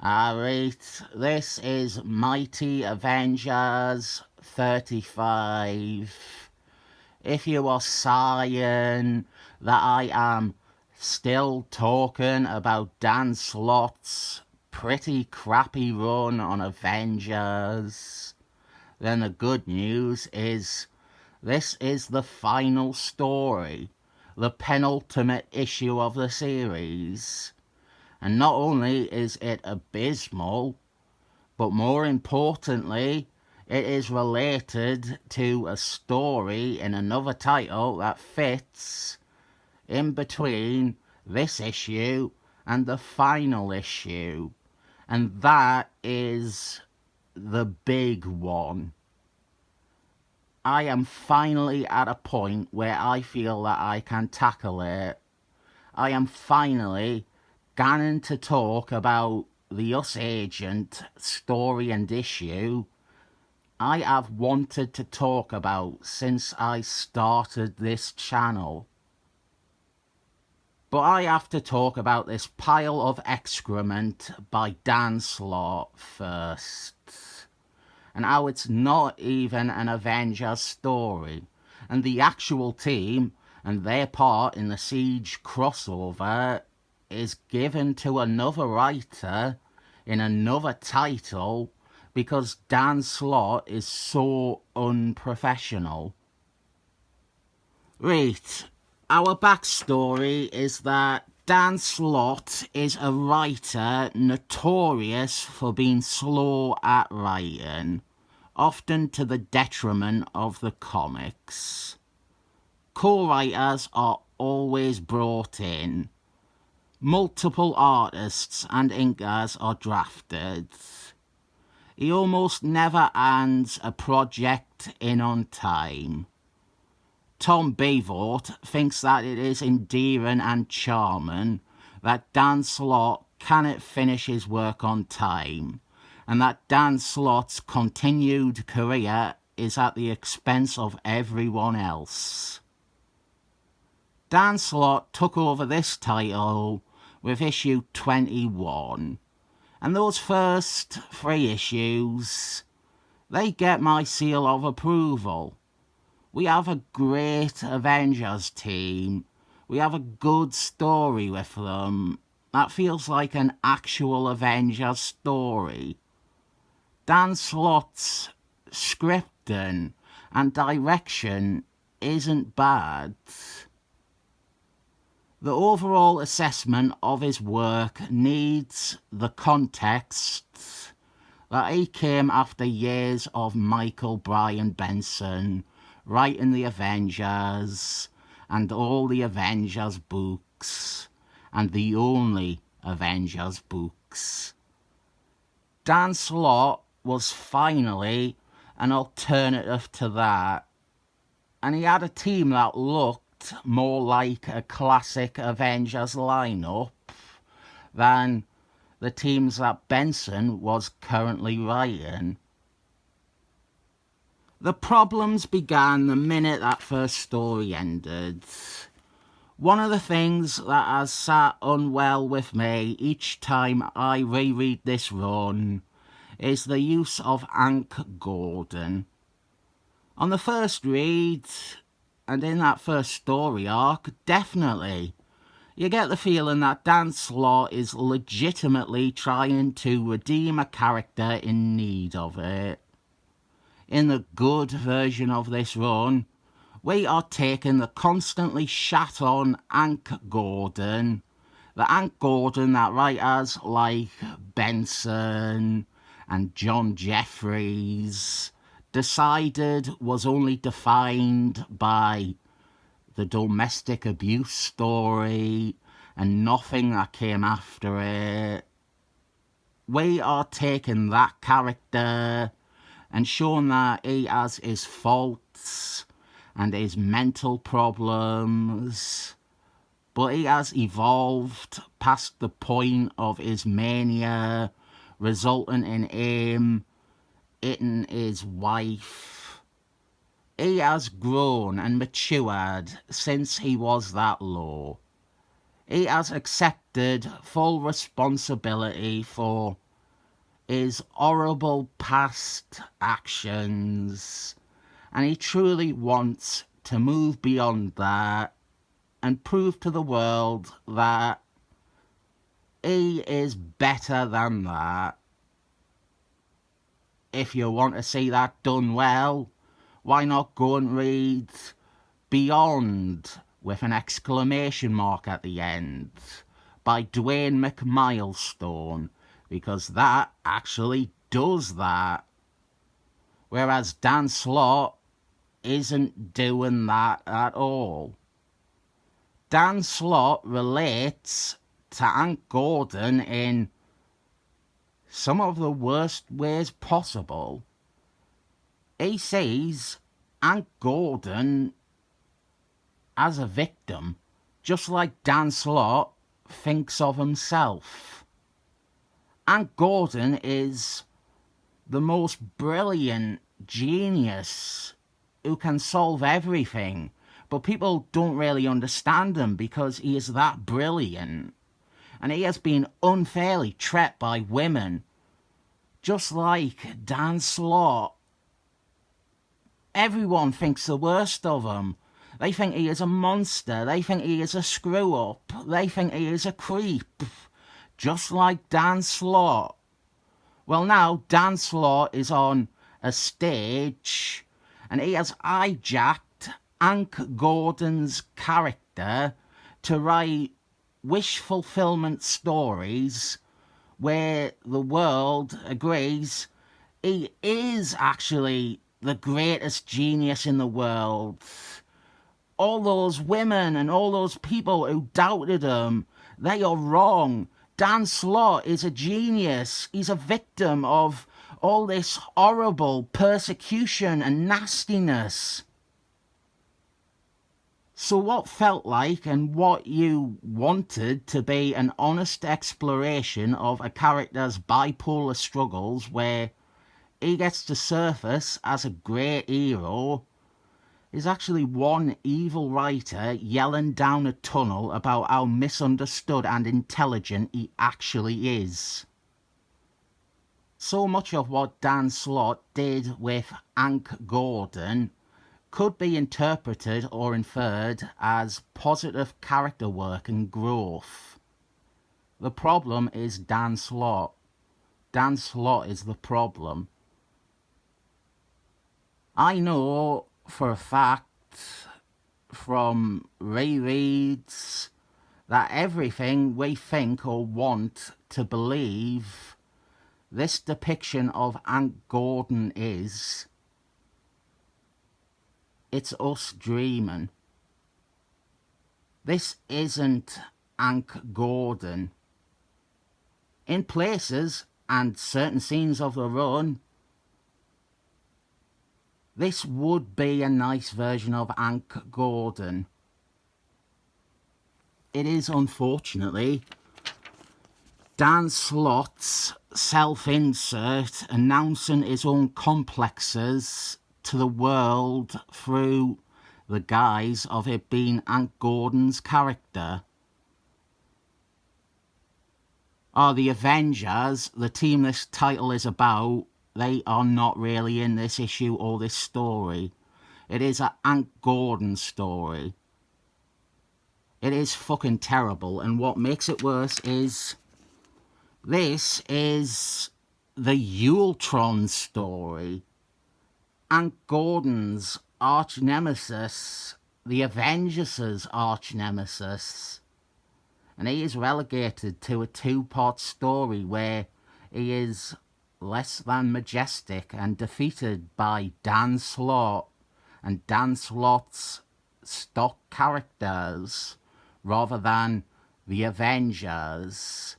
Alright, this is Mighty Avengers 35. If you are saying that I am still talking about Dan Slott's pretty crappy run on Avengers, then the good news is this is the final story, the penultimate issue of the series. And not only is it abysmal, but more importantly, it is related to a story in another title that fits in between this issue and the final issue. And that is the big one. I am finally at a point where I feel that I can tackle it. I am finally going to talk about the U.S.Agent story and issue I have wanted to talk about since I started this channel. But I have to talk about this pile of excrement by Dan Slott first, and how it's not even an Avengers story, and the actual team and their part in the Siege crossover is given to another writer in another title because Dan Slott is so unprofessional. Right, our backstory is that Dan Slott is a writer notorious for being slow at writing, often to the detriment of the comics. Co-writers are always brought in. Multiple artists and inkers are drafted. He almost never hands a project in on time. Tom Beevort thinks that it is endearing and charming that Dan Slott cannot finish his work on time, and that Dan Slott's continued career is at the expense of everyone else. Dan Slott took over this title with issue 21, and those first 3 issues, they get my seal of approval. We have a great Avengers team. We have a good story with them. That feels like an actual Avengers story. Dan Slott's scripting and direction isn't bad. The overall assessment of his work needs the context that he came after years of Michael Bryan Benson writing the Avengers and all the Avengers books and the only Avengers books. Dan Slott was finally an alternative to that, and he had a team that looked more like a classic Avengers lineup than the teams that Benson was currently writing. The problems began the minute that first story ended. One of the things that has sat unwell with me each time I reread this run is the use of Hank Gordon. On the first read, and in that first story arc, definitely, you get the feeling that Dan Slott is legitimately trying to redeem a character in need of it. In the good version of this run, we are taking the constantly shat-on Hank Gordon, the Hank Gordon that writers like Benson and John Jeffries decided was only defined by the domestic abuse story and nothing that came after it. We are taking that character and showing that he has his faults and his mental problems, but he has evolved past the point of his mania, resulting in him hitting his wife. He has grown and matured since he was that low. He has accepted full responsibility for his horrible past actions, and he truly wants to move beyond that and prove to the world that he is better than that. If you want to see that done well, why not go and read Beyond with an exclamation mark at the end by Dwayne McMilestone, because that actually does that. Whereas Dan Slott isn't doing that at all. Dan Slott relates to Hank Gordon in some of the worst ways possible. He sees Hank Gordon as a victim, just like Dan Slott thinks of himself. Hank Gordon is the most brilliant genius who can solve everything, but people don't really understand him because he is that brilliant. And he has been unfairly treated by women, just like Dan Slott. Everyone thinks the worst of him. They think he is a monster. They think he is a screw-up. They think he is a creep. Just like Dan Slott. Well, now Dan Slott is on a stage and he has hijacked Hank Gordon's character to write wish fulfillment stories where the world agrees he is actually the greatest genius in the world. All those women and all those people who doubted him, they are wrong. Dan Slott is a genius. He's a victim of all this horrible persecution and nastiness. So what felt like and what you wanted to be an honest exploration of a character's bipolar struggles, where he gets to surface as a great hero, is actually one evil writer yelling down a tunnel about how misunderstood and intelligent he actually is. So much of what Dan Slott did with Hank Gordon could be interpreted or inferred as positive character work and growth. The problem is Dan Slott. Dan Slott is the problem. I know for a fact from rereads that everything we think or want to believe this depiction of Hank Gordon is, it's us dreaming. This isn't Hank Gordon. In places and certain scenes of the run, this would be a nice version of Hank Gordon. It is, unfortunately, Dan Slott's self-insert announcing his own complexes to the world through the guise of it being Hank Gordon's character. The Avengers, the team this title is about, they are not really in this issue or this story. It is a Hank Gordon story. It is fucking terrible, and what makes it worse is this is the Ultron story. Hank Gordon's arch nemesis, the Avengers' arch nemesis. And he is relegated to a two-part story where he is less than majestic and defeated by Dan Slott and Dan Slott's stock characters rather than the Avengers.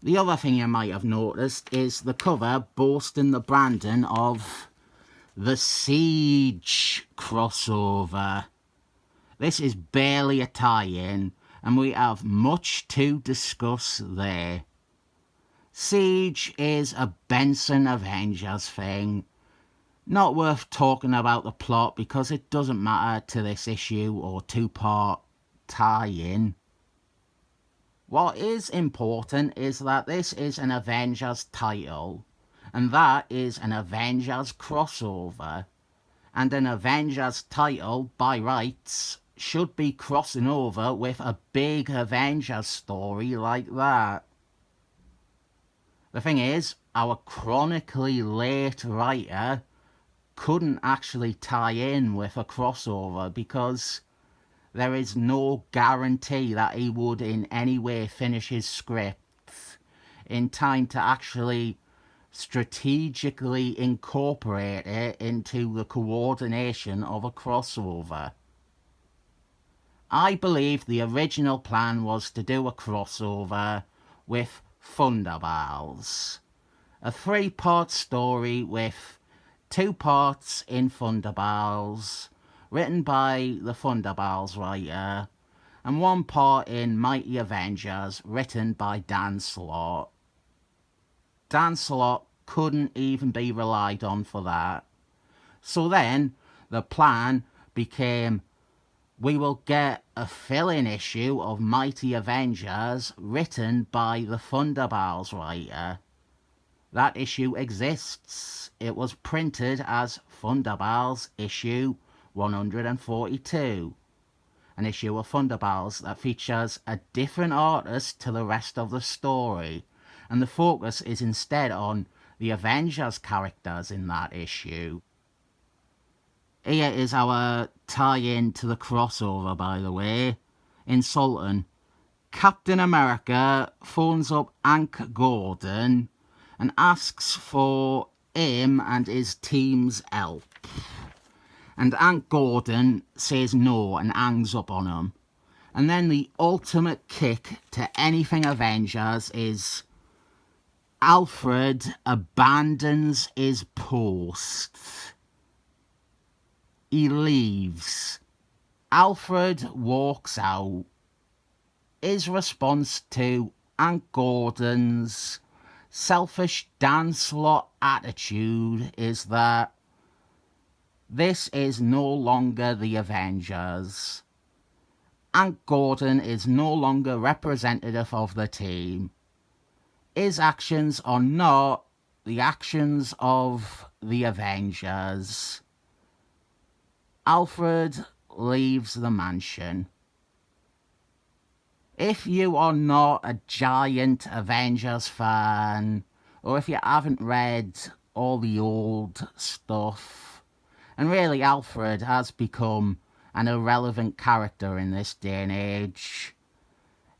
The other thing you might have noticed is the cover boasting the branding of the Siege crossover. This is barely a tie-in, and we have much to discuss there. Siege is a Benson Avengers thing. Not worth talking about the plot because it doesn't matter to this issue or two-part tie-in. What is important is that this is an Avengers title, and that is an Avengers crossover. And an Avengers title, by rights, should be crossing over with a big Avengers story like that. The thing is, our chronically late writer couldn't actually tie in with a crossover because there is no guarantee that he would in any way finish his script in time to actually strategically incorporate it into the coordination of a crossover. I believe the original plan was to do a crossover with Thunderbals, a 3-part story with 2 parts in Thunderbals, written by the Thunderbals writer, and 1 part in Mighty Avengers, written by Dan Slott. Dan Slott couldn't even be relied on for that. So then, the plan became, we will get a fill-in issue of Mighty Avengers written by the Thunderbals writer. That issue exists. It was printed as Thunderbals issue 142. An issue of Thunderbals that features a different artist to the rest of the story, and the focus is instead on the Avengers characters in that issue. Here is our tie-in to the crossover, by the way. In Sultan, Captain America phones up Hank Gordon and asks for him and his team's help. And Hank Gordon says no and hangs up on him. And then the ultimate kick to anything Avengers is Alfred abandons his post. He leaves. Alfred walks out. His response to Hank Gordon's selfish Dan Slott attitude is that this is no longer the Avengers. Hank Gordon is no longer representative of the team. His actions are not the actions of the Avengers. Alfred leaves the mansion. If you are not a giant Avengers fan, or if you haven't read all the old stuff, and really Alfred has become an irrelevant character in this day and age.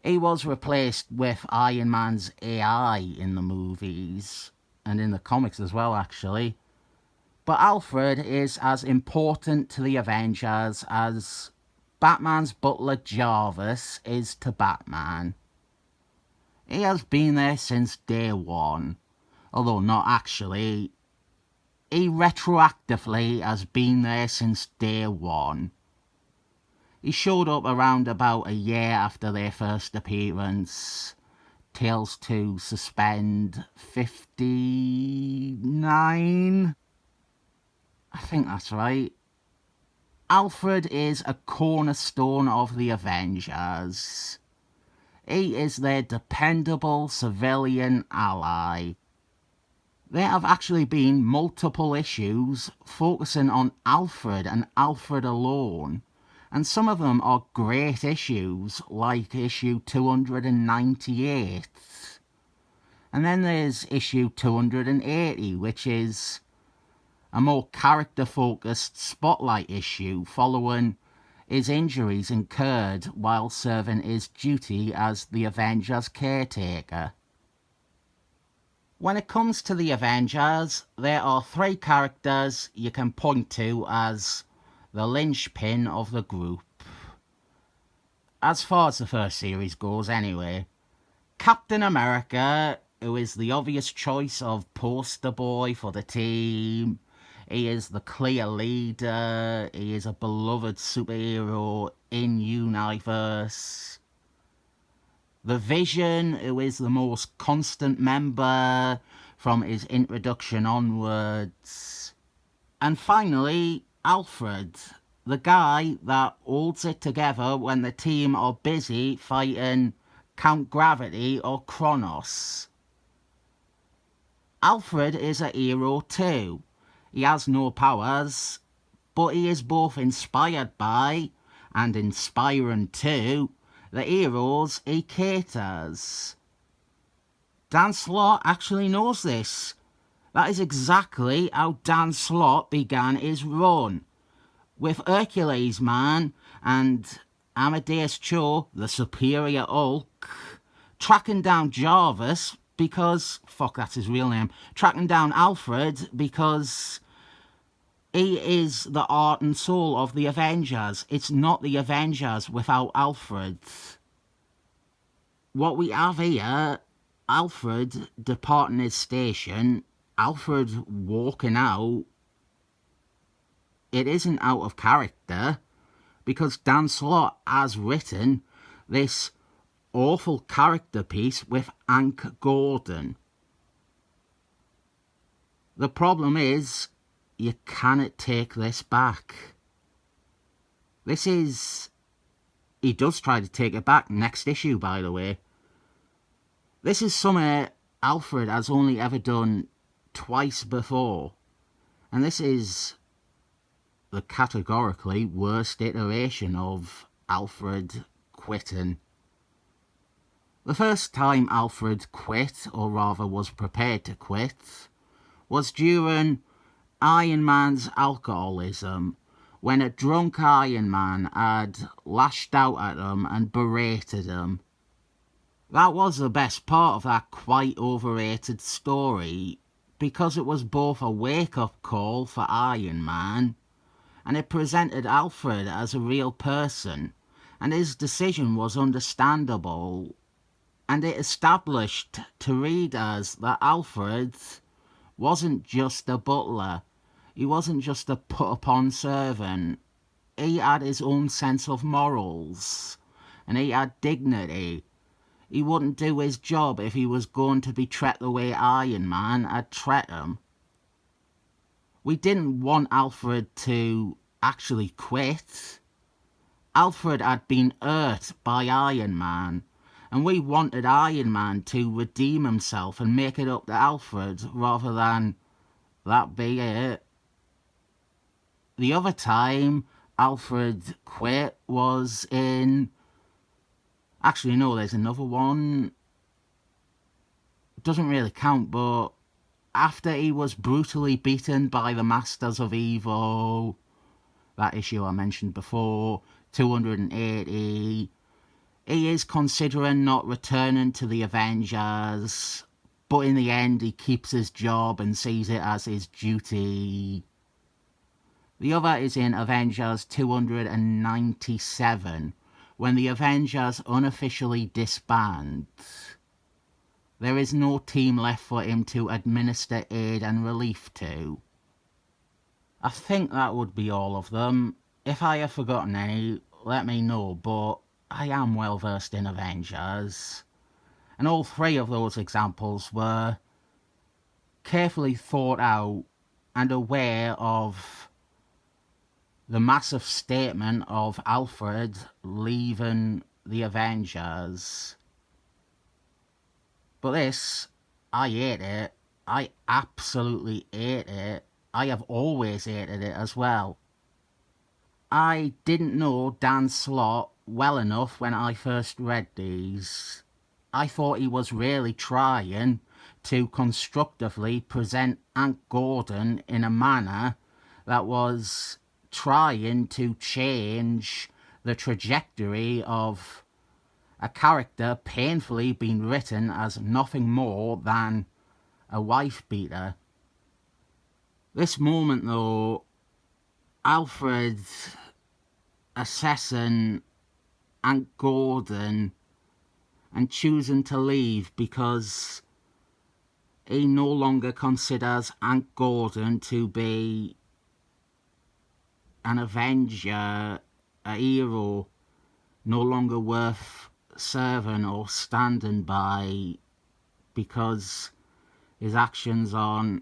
He was replaced with Iron Man's AI in the movies, and in the comics as well, actually. But Alfred is as important to the Avengers as Batman's butler Jarvis is to Batman. He has been there since day one, although not actually. He retroactively has been there since day one. He showed up around about a year after their first appearance. Tales to Suspend 59? I think that's right. Alfred is a cornerstone of the Avengers. He is their dependable civilian ally. There have actually been multiple issues focusing on Alfred and Alfred alone, and some of them are great issues, like issue 298. And then there's issue 280, which is a more character-focused spotlight issue following his injuries incurred while serving his duty as the Avengers caretaker. When it comes to the Avengers, there are 3 characters you can point to as the linchpin of the group. As far as the first series goes anyway. Captain America, who is the obvious choice of poster boy for the team. He is the clear leader. He is a beloved superhero in universe. The Vision, who is the most constant member from his introduction onwards. And finally, Alfred, the guy that holds it together when the team are busy fighting Count Gravity or Kronos. Alfred is a hero too. He has no powers, but he is both inspired by, and inspiring to, the heroes he caters. Dan Slott actually knows this. That is exactly how Dan Slott began his run. With Hercules Man and Amadeus Cho, the superior Hulk, tracking down Jarvis because, fuck, that's his real name, tracking down Alfred because he is the heart and soul of the Avengers. It's not the Avengers without Alfred. What we have here, Alfred departing his station, Alfred walking out, it isn't out of character because Dan Slott has written this awful character piece with Hank Gordon. The problem is, you cannot take this back. This is... He does try to take it back next issue, by the way. This is something Alfred has only ever done twice before. And this is the categorically worst iteration of Alfred quitting. The first time Alfred quit, or rather was prepared to quit, was during Iron Man's alcoholism, when a drunk Iron Man had lashed out at him and berated him. That was the best part of that quite overrated story, because it was both a wake-up call for Iron Man, and it presented Alfred as a real person, and his decision was understandable, and it established to readers that Alfred wasn't just a butler. He wasn't just a put-upon servant. He had his own sense of morals, and he had dignity. He wouldn't do his job if he was going to be treated the way Iron Man had treated him. We didn't want Alfred to actually quit. Alfred had been hurt by Iron Man, and we wanted Iron Man to redeem himself and make it up to Alfred rather than that be it. The other time Alfred quit was in... Actually, no, there's another one. It doesn't really count, but after he was brutally beaten by the Masters of Evil, that issue I mentioned before, 280, he is considering not returning to the Avengers, but in the end he keeps his job and sees it as his duty. The other is in Avengers 297, when the Avengers unofficially disband. There is no team left for him to administer aid and relief to. I think that would be all of them. If I have forgotten any, let me know, but I am well versed in Avengers. And all three of those examples were carefully thought out and aware of the massive statement of Alfred leaving the Avengers. But this, I hate it. I absolutely hate it. I have always hated it as well. I didn't know Dan Slott well enough when I first read these. I thought he was really trying to constructively present Hank Gordon in a manner that was trying to change the trajectory of a character painfully being written as nothing more than a wife beater. This moment though, Alfred assessing Hank Gordon and choosing to leave because he no longer considers Hank Gordon to be an Avenger, a hero, no longer worth serving or standing by because his actions on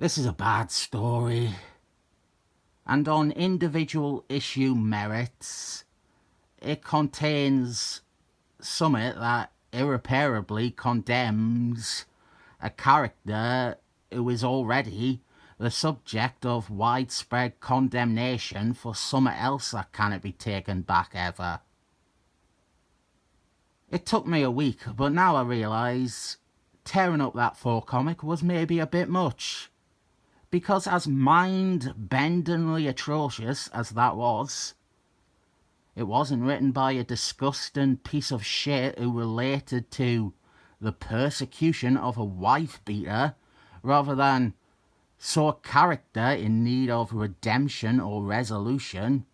This is a bad story. And on individual issue merits, it contains something that irreparably condemns a character who is already the subject of widespread condemnation for something else that cannot be taken back ever. It took me a week, but now I realise tearing up that 4 comic was maybe a bit much. Because as mind-bendingly atrocious as that was, it wasn't written by a disgusting piece of shit who related to the persecution of a wife-beater rather than saw a character in need of redemption or resolution.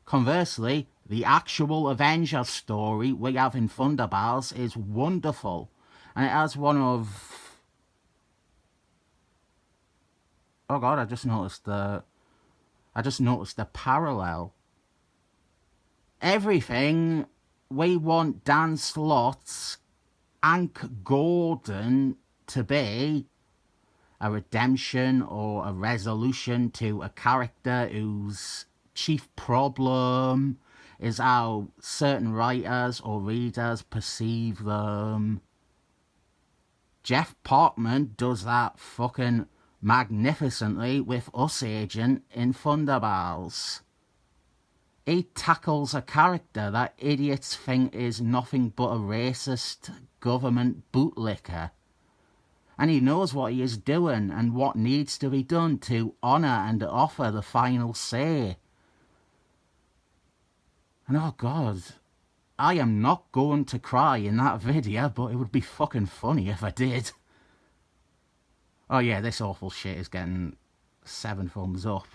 Conversely, the actual Avengers story we have in Thunderbars is wonderful, and it has one of... Oh god, I just noticed the parallel. Everything we want Dan Slott's Hank Gordon to be, a redemption or a resolution to a character whose chief problem is how certain writers or readers perceive them. Jeff Portman does that fucking magnificently with U.S.Agent in Thunderbars. He tackles a character that idiots think is nothing but a racist government bootlicker. And he knows what he is doing and what needs to be done to honour and offer the final say. And oh god, I am not going to cry in that video, but it would be fucking funny if I did. Oh yeah, this awful shit is getting 7 thumbs up.